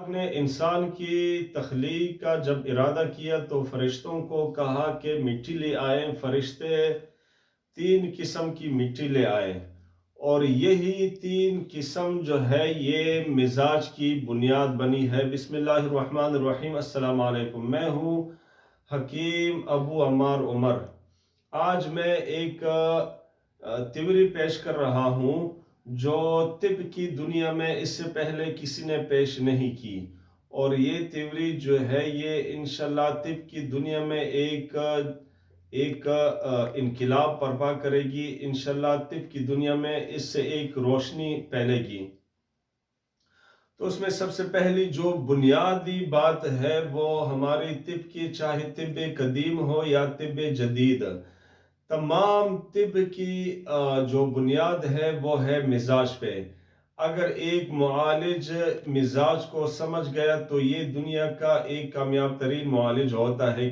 آپ نے انسان کی تخلیق کا جب ارادہ کیا تو فرشتوں کو کہا کہ مٹی لے آئیں۔ فرشتے تین قسم کی مٹی لے آئے اور یہی تین قسم جو ہے یہ مزاج کی بنیاد بنی ہے۔ بسم اللہ الرحمن الرحیم۔ السلام علیکم، میں ہوں حکیم ابو عمار عمر۔ آج میں ایک تیوری پیش کر رہا ہوں جو طب کی دنیا میں اس سے پہلے کسی نے پیش نہیں کی، اور یہ تیوری جو ہے یہ انشاءاللہ طب کی دنیا میں ایک انقلاب برپا کرے گی۔ انشاءاللہ طب کی دنیا میں اس سے ایک روشنی پھیلے گی۔ تو اس میں سب سے پہلی جو بنیادی بات ہے وہ ہماری طب کی، چاہے طب قدیم ہو یا طب جدید، تمام طب کی جو بنیاد ہے وہ ہے مزاج پہ۔ اگر ایک معالج مزاج کو سمجھ گیا تو یہ دنیا کا ایک کامیاب ترین معالج ہوتا ہے۔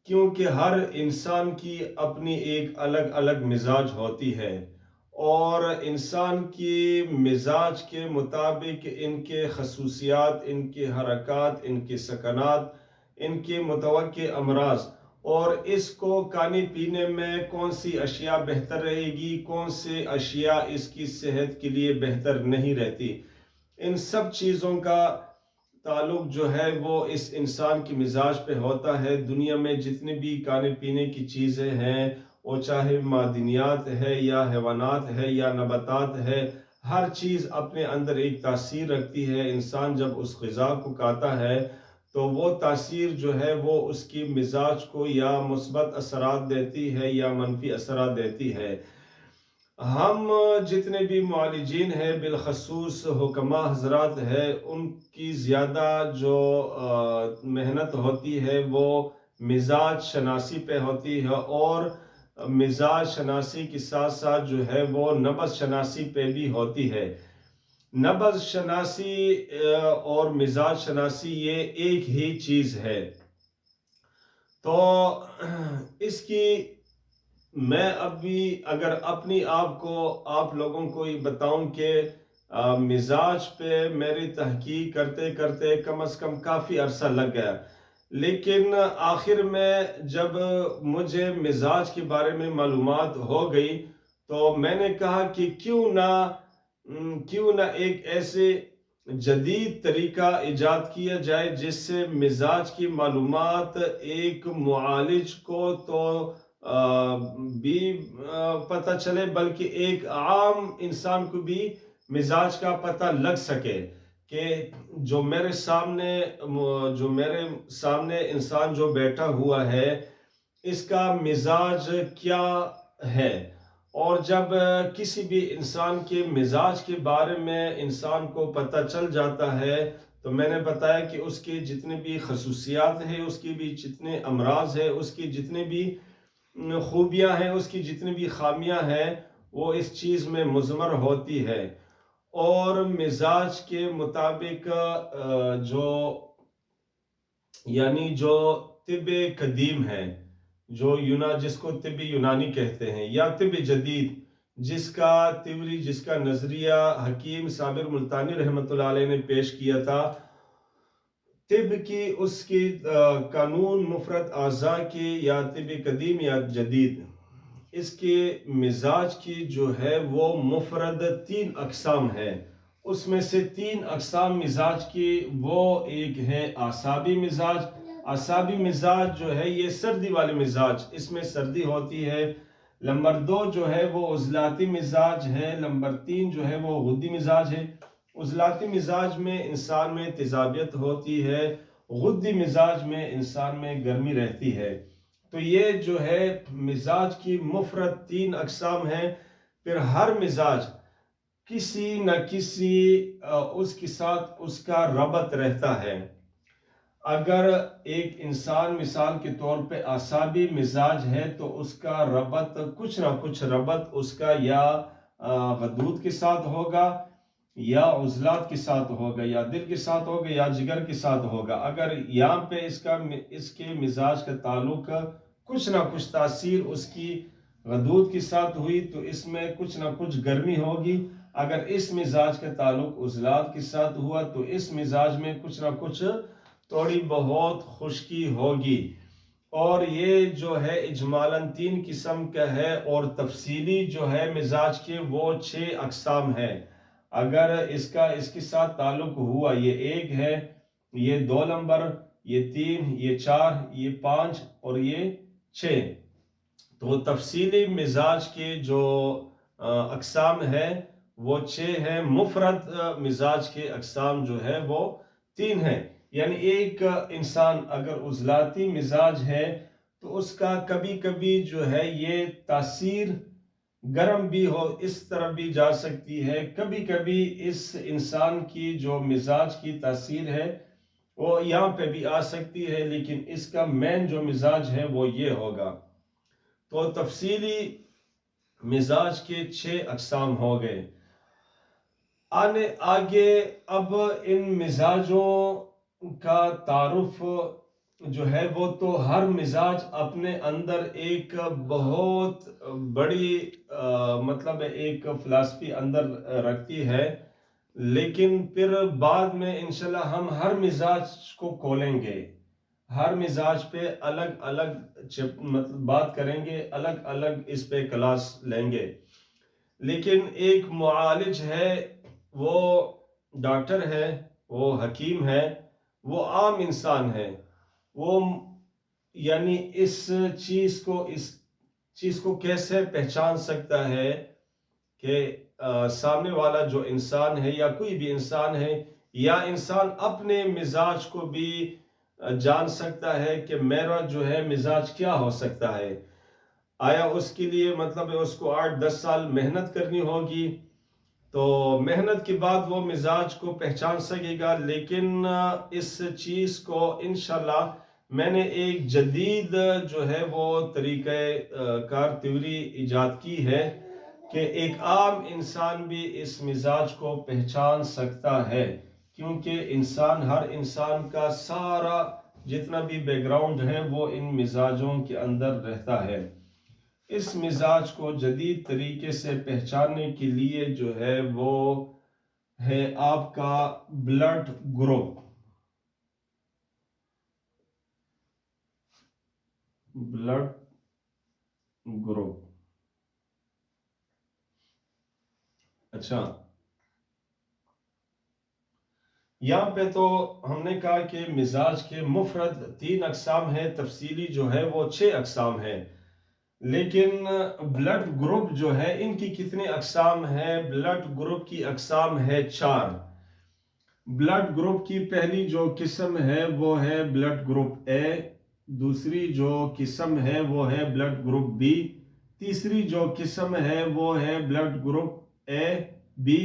کیونکہ ہر انسان کی اپنی ایک الگ الگ مزاج ہوتی ہے، اور انسان کی مزاج کے مطابق ان کے خصوصیات، ان کے حرکات، ان کے سکنات، ان کے متوقع امراض، اور اس کو کھانے پینے میں کون سی اشیاء بہتر رہے گی، کون سی اشیاء اس کی صحت کے لیے بہتر نہیں رہتی، ان سب چیزوں کا تعلق جو ہے وہ اس انسان کی مزاج پہ ہوتا ہے۔ دنیا میں جتنے بھی کھانے پینے کی چیزیں ہیں، وہ چاہے معدنیات ہے یا حیوانات ہے یا نباتات ہے، ہر چیز اپنے اندر ایک تاثیر رکھتی ہے۔ انسان جب اس غذا کو کھاتا ہے تو وہ تاثیر جو ہے وہ اس کی مزاج کو یا مثبت اثرات دیتی ہے یا منفی اثرات دیتی ہے۔ ہم جتنے بھی معالجین ہیں، بالخصوص حکماء حضرات ہیں، ان کی زیادہ جو محنت ہوتی ہے وہ مزاج شناسی پہ ہوتی ہے، اور مزاج شناسی کے ساتھ ساتھ جو ہے وہ نبض شناسی پہ بھی ہوتی ہے۔ نبض شناسی اور مزاج شناسی یہ ایک ہی چیز ہے۔ تو اس کی میں ابھی اگر اپنی آپ لوگوں کو یہ بتاؤں کہ مزاج پہ میری تحقیق کرتے کرتے کم از کم کافی عرصہ لگ گیا، لیکن آخر میں جب مجھے مزاج کے بارے میں معلومات ہو گئی تو میں نے کہا کہ کیوں نہ ایک ایسے جدید طریقہ ایجاد کیا جائے جس سے مزاج کی معلومات ایک معالج کو تو بھی پتہ چلے، بلکہ ایک عام انسان کو بھی مزاج کا پتہ لگ سکے کہ جو میرے سامنے انسان جو بیٹھا ہوا ہے اس کا مزاج کیا ہے۔ اور جب کسی بھی انسان کے مزاج کے بارے میں انسان کو پتہ چل جاتا ہے تو میں نے بتایا کہ اس کے جتنے بھی خصوصیات ہیں، اس کے بھی جتنے امراض ہیں، اس کی جتنے بھی خوبیاں ہیں، اس کی جتنی بھی خامیاں ہیں، وہ اس چیز میں مضمر ہوتی ہے۔ اور مزاج کے مطابق جو طب قدیم ہے، جس کو طب یونانی کہتے ہیں، یا طب جدید جس کا نظریہ حکیم صابر ملتانی رحمۃ اللہ علیہ نے پیش کیا تھا، طب کی اس کی قانون مفرد اعضاء کی، یا طب قدیم یا جدید، اس کے مزاج کی جو ہے وہ مفرد 3 اقسام ہے۔ اس میں سے 3 اقسام مزاج کی وہ ایک ہے اعصابی مزاج۔ اعصابی مزاج جو ہے یہ سردی والے مزاج، اس میں سردی ہوتی ہے۔ نمبر 2 جو ہے وہ عضلاتی مزاج ہے۔ نمبر 3 جو ہے وہ غدی مزاج ہے۔ عضلاتی مزاج میں انسان میں تیزابیت ہوتی ہے، غدی مزاج میں انسان میں گرمی رہتی ہے۔ تو یہ جو ہے مزاج کی مفرد 3 اقسام ہیں۔ پھر ہر مزاج کسی نہ کسی اس کے ساتھ اس کا ربط رہتا ہے۔ اگر ایک انسان مثال کے طور پہ اعصابی مزاج ہے تو اس کا ربط کچھ نہ کچھ ربط اس کا یا غدود کے ساتھ ہوگا، یا عضلات کے ساتھ ہوگا، یا دل کے ساتھ ہوگا، یا جگر کے ساتھ ہوگا۔ اگر یہاں پہ اس کے مزاج کا تعلق کچھ نہ کچھ تاثیر اس کی غدود کے ساتھ ہوئی تو اس میں کچھ نہ کچھ گرمی ہوگی۔ اگر اس مزاج کا تعلق عضلات کے ساتھ ہوا تو اس مزاج میں کچھ نہ کچھ تھوڑی بہت خشکی ہوگی. اور یہ جو ہے اجمالاً 3 قسم کا ہے، اور تفصیلی جو ہے مزاج کے وہ 6 اقسام ہے. اگر اس کے ساتھ تعلق ہوا، یہ 1 ہے، یہ 2 نمبر، یہ 3، یہ 4، یہ 5 اور یہ 6. تو تفصیلی مزاج کے جو اقسام ہے وہ 6 ہیں. مفرد مزاج کے اقسام جو ہے وہ 3 ہیں. یعنی ایک انسان اگر عضلاتی مزاج ہے تو اس کا کبھی کبھی جو ہے یہ تاثیر گرم بھی ہو، اس طرح بھی جا سکتی ہے. کبھی کبھی اس انسان کی جو مزاج کی تاثیر ہے وہ یہاں پہ بھی آ سکتی ہے، لیکن اس کا مین جو مزاج ہے وہ یہ ہوگا. تو تفصیلی مزاج کے 6 اقسام ہو گئے. آگے اب ان مزاجوں کا تعارف جو ہے وہ تو ہر مزاج اپنے اندر ایک بہت بڑی مطلب ایک فلسفی اندر رکھتی ہے، لیکن پھر بعد میں انشاءاللہ ہم ہر مزاج کو کھولیں گے، ہر مزاج پہ الگ الگ بات کریں گے، الگ الگ اس پہ کلاس لیں گے. لیکن ایک معالج ہے، وہ ڈاکٹر ہے، وہ حکیم ہے، وہ عام انسان ہے. وہ یعنی اس چیز کو کیسے پہچان سکتا ہے کہ سامنے والا جو انسان ہے یا کوئی بھی انسان ہے، یا انسان اپنے مزاج کو بھی جان سکتا ہے کہ میرا جو ہے مزاج کیا ہو سکتا ہے. آیا اس کے لیے مطلب اس کو 8-10 سال محنت کرنی ہوگی، تو محنت کے بعد وہ مزاج کو پہچان سکے گا. لیکن اس چیز کو انشاءاللہ میں نے ایک جدید جو ہے وہ طریقہ کار تیوری ایجاد کی ہے کہ ایک عام انسان بھی اس مزاج کو پہچان سکتا ہے، کیونکہ ہر انسان کا سارا جتنا بھی بیک گراؤنڈ ہے وہ ان مزاجوں کے اندر رہتا ہے. اس مزاج کو جدید طریقے سے پہچاننے کے لیے جو ہے وہ ہے آپ کا بلڈ گروپ. Blood group. اچھا، یہاں پہ تو ہم نے کہا کہ مزاج کے مفرد 3 اقسام ہیں، تفصیلی جو ہے وہ 6 اقسام ہیں. لیکن بلڈ گروپ جو ہے ان کی کتنے اقسام ہیں؟ بلڈ گروپ کی اقسام ہے 4. بلڈ گروپ کی پہلی جو قسم ہے وہ ہے بلڈ گروپ اے، دوسری جو قسم ہے وہ ہے بلڈ گروپ بی، تیسری جو قسم ہے وہ ہے بلڈ گروپ اے بی،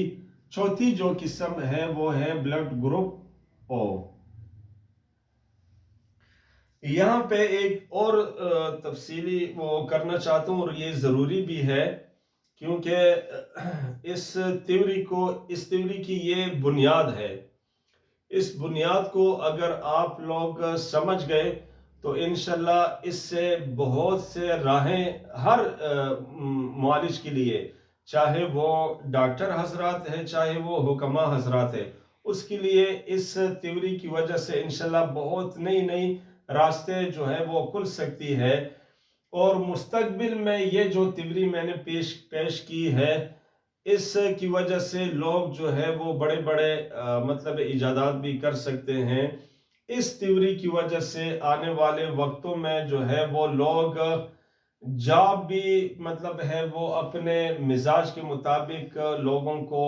چوتھی جو قسم ہے وہ ہے بلڈ گروپ او. یہاں پہ ایک اور تفصیلی وہ کرنا چاہتا ہوں، اور یہ ضروری بھی ہے کیونکہ اس تیوری کی یہ بنیاد ہے. اس بنیاد کو اگر آپ لوگ سمجھ گئے تو انشاءاللہ اس سے بہت سے راہیں ہر معالج کے لیے، چاہے وہ ڈاکٹر حضرات ہے چاہے وہ حکماء حضرات ہے، اس کے لیے اس تیوری کی وجہ سے انشاءاللہ بہت نئی راستے جو ہے وہ کھل سکتی ہے. اور مستقبل میں یہ جو تیوری میں نے پیش کی ہے، اس کی وجہ سے لوگ جو ہے وہ بڑے مطلب ایجادات بھی کر سکتے ہیں. اس تیوری کی وجہ سے آنے والے وقتوں میں جو ہے وہ لوگ جاب بھی مطلب ہے وہ اپنے مزاج کے مطابق لوگوں کو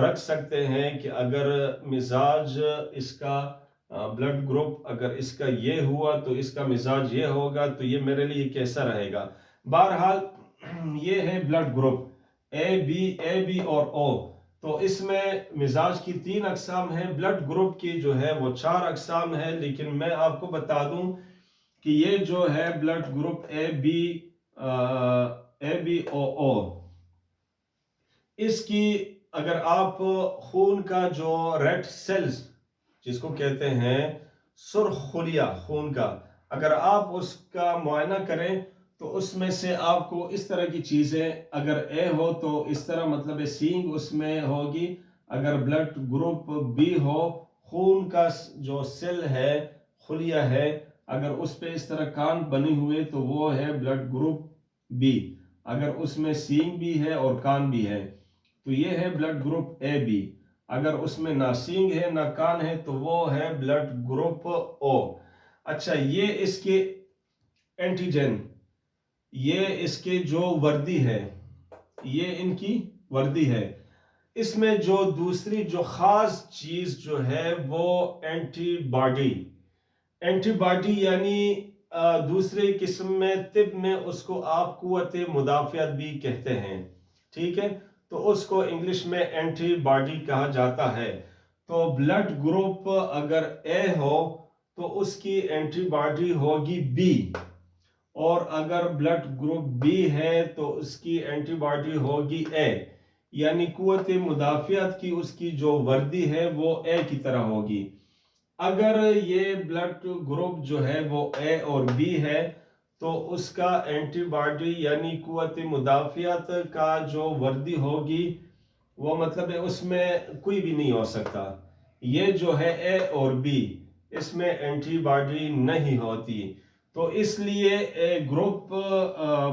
رکھ سکتے ہیں کہ اگر مزاج اس کا بلڈ گروپ اگر اس کا یہ ہوا تو اس کا مزاج یہ ہوگا، تو یہ میرے لیے کیسا رہے گا. بہرحال یہ ہے بلڈ گروپ اے بی اور او. تو اس میں مزاج کی 3 اقسام ہیں، بلڈ گروپ کی جو ہے وہ 4 اقسام ہیں. لیکن میں آپ کو بتا دوں کہ یہ جو ہے بلڈ گروپ اے بی او، اس کی اگر آپ خون کا جو ریڈ سیلز جس کو کہتے ہیں سرخ خلیہ خون کا، اگر آپ اس کا معائنہ کریں تو اس میں سے آپ کو اس طرح کی چیزیں، اگر اے ہو تو اس طرح مطلب سینگ اس میں ہوگی، اگر بلڈ گروپ بی ہو، خون کا جو سیل ہے، خلیہ ہے، اگر اس پہ اس طرح کان بنے ہوئے تو وہ ہے بلڈ گروپ بی، اگر اس میں سینگ بھی ہے اور کان بھی ہے تو یہ ہے بلڈ گروپ اے بی، اگر اس میں نہ سینگ ہے نہ کان ہے تو وہ ہے بلڈ گروپ او۔ اچھا، یہ اس کے اینٹیجن، یہ اس کے جو وردی ہے، یہ ان کی وردی ہے۔ اس میں جو دوسری جو خاص چیز جو ہے وہ اینٹی باڈی، اینٹی باڈی یعنی دوسرے قسم میں طب میں اس کو آپ قوت مدافعت بھی کہتے ہیں، ٹھیک ہے، تو اس کو انگلش میں اینٹی باڈی کہا جاتا ہے۔ تو بلڈ گروپ اگر اے ہو تو اس کی اینٹی باڈی ہوگی بی، اور اگر بلڈ گروپ بی ہے تو اس کی اینٹی باڈی ہوگی اے، یعنی قوت مدافعت کی اس کی جو وردی ہے وہ اے کی طرح ہوگی۔ اگر یہ بلڈ گروپ جو ہے وہ اے اور بی ہے تو اس کا اینٹی باڈی یعنی قوت مدافعت کا جو وردی ہوگی وہ مطلب ہے اس میں کوئی بھی نہیں ہو سکتا۔ یہ جو ہے اے اور بی، اس میں اینٹی باڈی نہیں ہوتی، تو اس لیے گروپ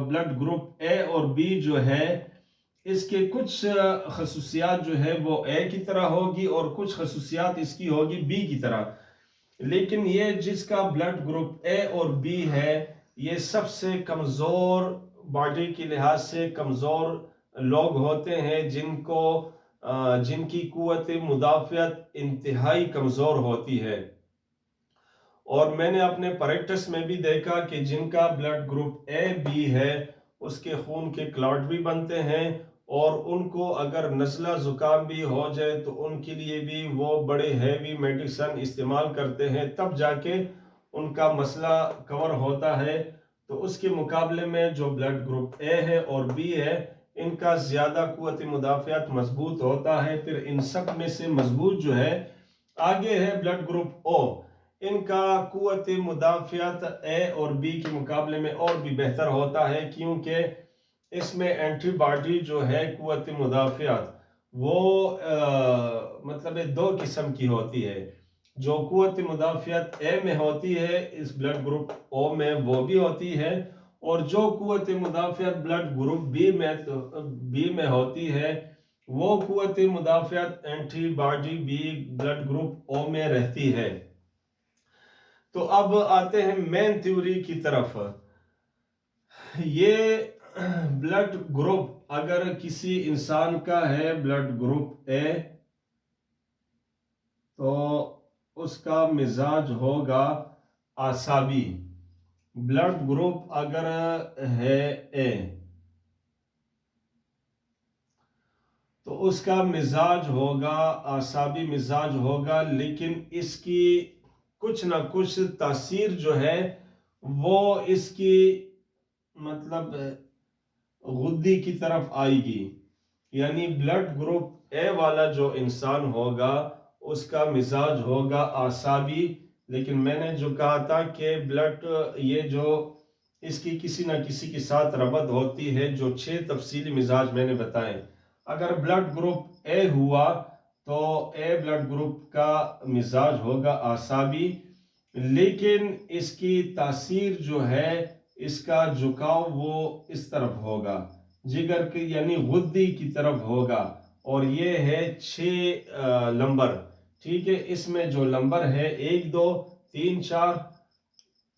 بلڈ گروپ اے اور بی جو ہے اس کے کچھ خصوصیات جو ہے وہ اے کی طرح ہوگی اور کچھ خصوصیات اس کی ہوگی بی کی طرح، لیکن یہ جس کا بلڈ گروپ اے اور بی ہے یہ سب سے کمزور، باڈی کے لحاظ سے کمزور لوگ ہوتے ہیں جن کی قوت مدافعت انتہائی کمزور ہوتی ہے۔ اور میں نے اپنے پریکٹس میں بھی دیکھا کہ جن کا بلڈ گروپ اے بی ہے اس کے خون کے کلاٹ بھی بنتے ہیں، اور ان کو اگر نزلہ زکام بھی ہو جائے تو ان کے لیے بھی وہ بڑے ہیوی میڈیسن استعمال کرتے ہیں، تب جا کے ان کا مسئلہ کور ہوتا ہے۔ تو اس کے مقابلے میں جو بلڈ گروپ اے ہے اور بی ہے ان کا زیادہ قوت مدافعت مضبوط ہوتا ہے۔ پھر ان سب میں سے مضبوط جو ہے آگے ہے بلڈ گروپ او، ان کا قوت مدافعت اے اور بی کے مقابلے میں اور بھی بہتر ہوتا ہے، کیونکہ اس میں اینٹی باڈی جو ہے قوت مدافعت وہ مطلب دو قسم کی ہوتی ہے، جو قوت مدافعت اے میں ہوتی ہے اس بلڈ گروپ او میں وہ بھی ہوتی ہے، اور جو قوت مدافعت بلڈ گروپ بی میں ہوتی ہے وہ قوت مدافعت antibody B blood group O میں رہتی ہے۔ تو اب آتے ہیں مین تھیوری کی طرف۔ یہ بلڈ گروپ اگر کسی انسان کا ہے بلڈ گروپ اے تو اس کا مزاج ہوگا اعصابی، بلڈ گروپ اگر ہے اے تو اس کا مزاج ہوگا اعصابی مزاج ہوگا، لیکن اس کی کچھ نہ کچھ تاثیر جو ہے وہ اس کی مطلب غدی کی طرف آئے گی، یعنی بلڈ گروپ اے والا جو انسان ہوگا اس کا مزاج ہوگا اعصابی، لیکن میں نے جو کہا تھا کہ بلڈ یہ جو اس کی کسی نہ کسی کے ساتھ ربط ہوتی ہے، جو 6 تفصیلی مزاج میں نے بتائے۔ اگر بلڈ گروپ اے ہوا تو اے بلڈ گروپ کا مزاج ہوگا اعصابی، لیکن اس کی تاثیر جو ہے اس کا جھکاؤ وہ اس طرف ہوگا، جگر کی یعنی غدی کی طرف ہوگا، اور یہ ہے 6 نمبر، ٹھیک ہے۔ اس میں جو نمبر ہے 1 2 3 4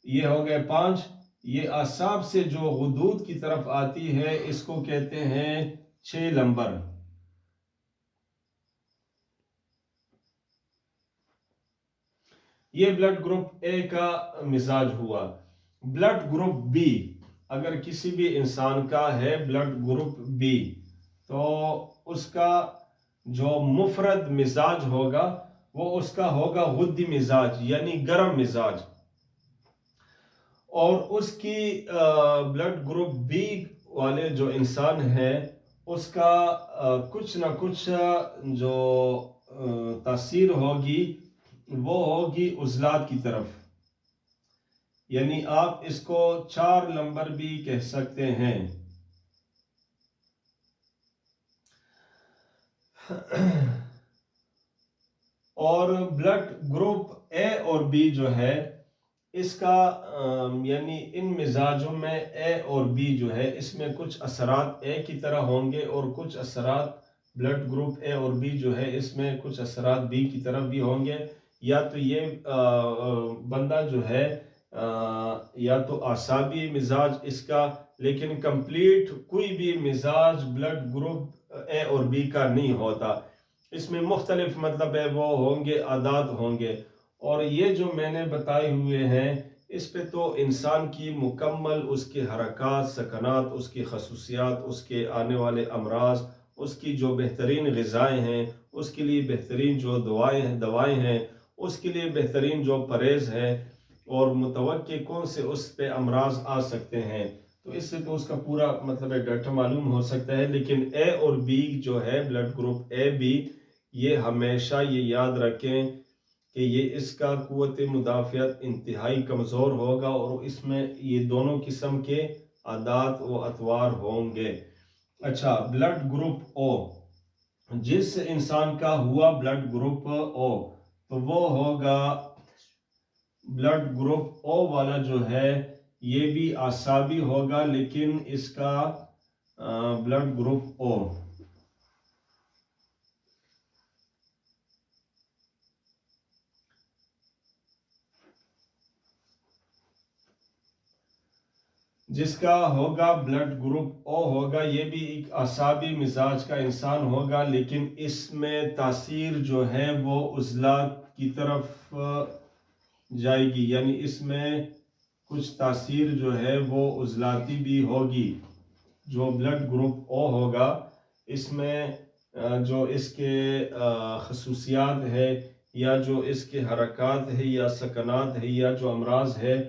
یہ ہو گئے 5، یہ اعصاب سے جو غدود کی طرف آتی ہے اس کو کہتے ہیں 6 نمبر۔ یہ بلڈ گروپ اے کا مزاج ہوا۔ بلڈ گروپ بی اگر کسی بھی انسان کا ہے بلڈ گروپ بی تو اس کا جو مفرد مزاج ہوگا وہ اس کا ہوگا غدی مزاج یعنی گرم مزاج، اور اس کی بلڈ گروپ بی والے جو انسان ہے اس کا کچھ نہ کچھ جو تاثیر ہوگی وہ ہوگی عضلات کی طرف، یعنی آپ اس کو 4 نمبر بھی کہہ سکتے ہیں۔ اور بلڈ گروپ اے اور بی جو ہے اس کا یعنی ان مزاجوں میں اے اور بی جو ہے اس میں کچھ اثرات اے کی طرح ہوں گے اور کچھ اثرات بلڈ گروپ اے اور بی جو ہے اس میں کچھ اثرات بی کی طرف بھی ہوں گے۔ یا تو یہ بندہ جو ہے یا تو اعصابی مزاج اس کا، لیکن کمپلیٹ کوئی بھی مزاج بلڈ گروپ اے اور بی کا نہیں ہوتا، اس میں مختلف مطلب ہے وہ ہوں گے، عادات ہوں گے۔ اور یہ جو میں نے بتائے ہوئے ہیں اس پہ تو انسان کی مکمل اس کے حرکات، سکنات، اس کی خصوصیات، اس کے آنے والے امراض، اس کی جو بہترین غذائیں ہیں، اس کے لیے بہترین جو دوائیں ہیں، اس کے لیے بہترین جو پرہیز ہے اور متوقع کون سے اس پہ امراض آ سکتے ہیں، تو اس سے تو اس کا پورا مطلب ہے ڈاٹا معلوم ہو سکتا ہے۔ لیکن اے اور بی جو ہے بلڈ گروپ اے بی، یہ ہمیشہ یہ یاد رکھیں کہ یہ اس کا قوت مدافعت انتہائی کمزور ہوگا اور اس میں یہ دونوں قسم کے عادات و اطوار ہوں گے۔ اچھا، بلڈ گروپ او، جس انسان کا ہوا بلڈ گروپ او تو وہ ہوگا بلڈ گروپ او والا جو ہے یہ بھی اعصابی ہوگا، لیکن اس کا بلڈ گروپ او جس کا ہوگا بلڈ گروپ او ہوگا یہ بھی ایک اعصابی مزاج کا انسان ہوگا، لیکن اس میں تاثیر جو ہے وہ عضلات کی طرف جائے گی، یعنی اس میں کچھ تاثیر جو ہے وہ عضلاتی بھی ہوگی۔ جو بلڈ گروپ او ہوگا اس میں جو اس کے خصوصیات ہے یا جو اس کے حرکات ہے یا سکنات ہے یا جو امراض ہے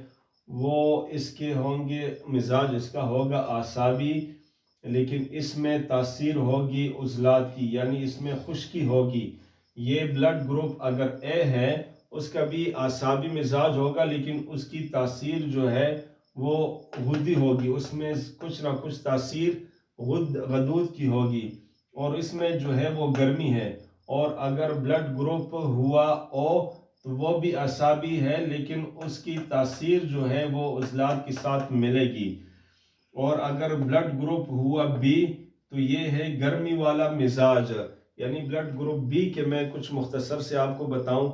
وہ اس کے ہوں گے، مزاج اس کا ہوگا اعصابی، لیکن اس میں تاثیر ہوگی عضلات کی، یعنی اس میں خشکی ہوگی۔ یہ بلڈ گروپ اگر اے ہے اس کا بھی اعصابی مزاج ہوگا، لیکن اس کی تاثیر جو ہے وہ غدی ہوگی، اس میں کچھ نہ کچھ تاثیر غدود کی ہوگی اور اس میں جو ہے وہ گرمی ہے۔ اور اگر بلڈ گروپ ہوا او تو وہ بھی اعصابی ہے، لیکن اس کی تاثیر جو ہے وہ عضلات کے ساتھ ملے گی۔ اور اگر بلڈ گروپ ہوا بی تو یہ ہے گرمی والا مزاج، یعنی بلڈ گروپ بی کے میں کچھ مختصر سے آپ کو بتاؤں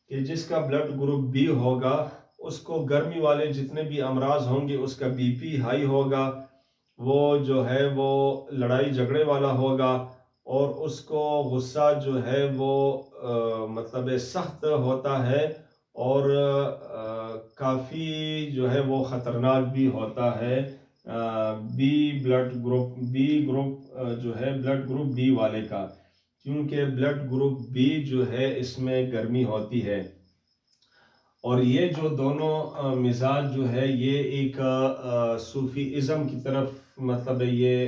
کہ جس کا بلڈ گروپ بی ہوگا اس کو گرمی والے جتنے بھی امراض ہوں گے، اس کا بی پی ہائی ہوگا، وہ جو ہے وہ لڑائی جھگڑے والا ہوگا اور اس کو غصہ جو ہے وہ مطلب سخت ہوتا ہے اور کافی جو ہے وہ خطرناک بھی ہوتا ہے۔ بی گروپ جو ہے بلڈ گروپ بی والے کا، کیونکہ بلڈ گروپ بی جو ہے اس میں گرمی ہوتی ہے۔ اور یہ جو دونوں مزاج جو ہے یہ ایک صوفی ازم کی طرف مطلب یہ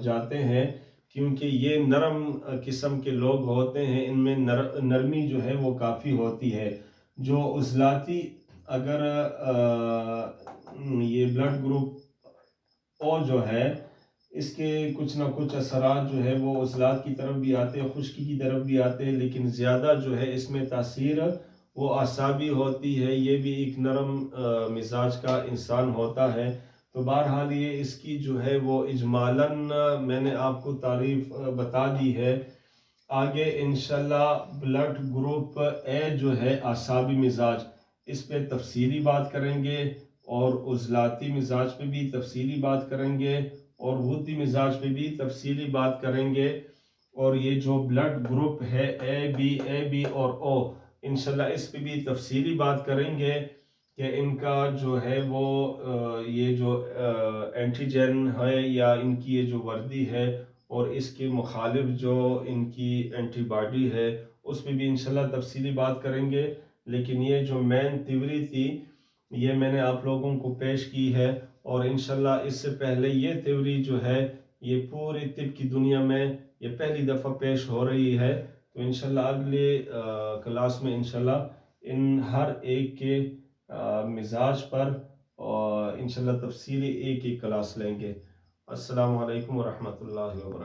جاتے ہیں، کیونکہ یہ نرم قسم کے لوگ ہوتے ہیں، ان میں نرمی جو ہے وہ کافی ہوتی ہے۔ جو عضلاتی اگر یہ بلڈ گروپ او جو ہے اس کے کچھ نہ کچھ اثرات جو ہے وہ عضلات کی طرف بھی آتے ہیں، خشکی کی طرف بھی آتے ہیں، لیکن زیادہ جو ہے اس میں تاثیر وہ اعصابی ہوتی ہے۔ یہ بھی ایک نرم مزاج کا انسان ہوتا ہے۔ تو بہرحال یہ اس کی جو ہے وہ اجمالاً میں نے آپ کو تعریف بتا دی ہے۔ آگے انشاءاللہ بلڈ گروپ اے جو ہے اعصابی مزاج، اس پہ تفصیلی بات کریں گے اور عضلاتی مزاج پہ بھی تفصیلی بات کریں گے اور غدی مزاج پہ بھی تفصیلی بات کریں گے۔ اور یہ جو بلڈ گروپ ہے اے بی اور او، انشاءاللہ اس پہ بھی تفصیلی بات کریں گے کہ ان کا جو ہے وہ یہ جو اینٹیجن ہے یا ان کی یہ جو وردی ہے اور اس کے مخالف جو ان کی اینٹی باڈی ہے اس پہ بھی انشاءاللہ تفصیلی بات کریں گے۔ لیکن یہ جو مین تھیوری تھی یہ میں نے آپ لوگوں کو پیش کی ہے، اور انشاءاللہ اس سے پہلے یہ تھیوری جو ہے یہ پوری طب کی دنیا میں یہ پہلی دفعہ پیش ہو رہی ہے۔ تو انشاءاللہ اگلے کلاس میں انشاءاللہ ان ہر ایک کے مزاج پر، اور انشاءاللہ تفصیلی ایک ایک کلاس لیں گے۔ السلام علیکم ورحمۃ اللہ وبرکاتہ۔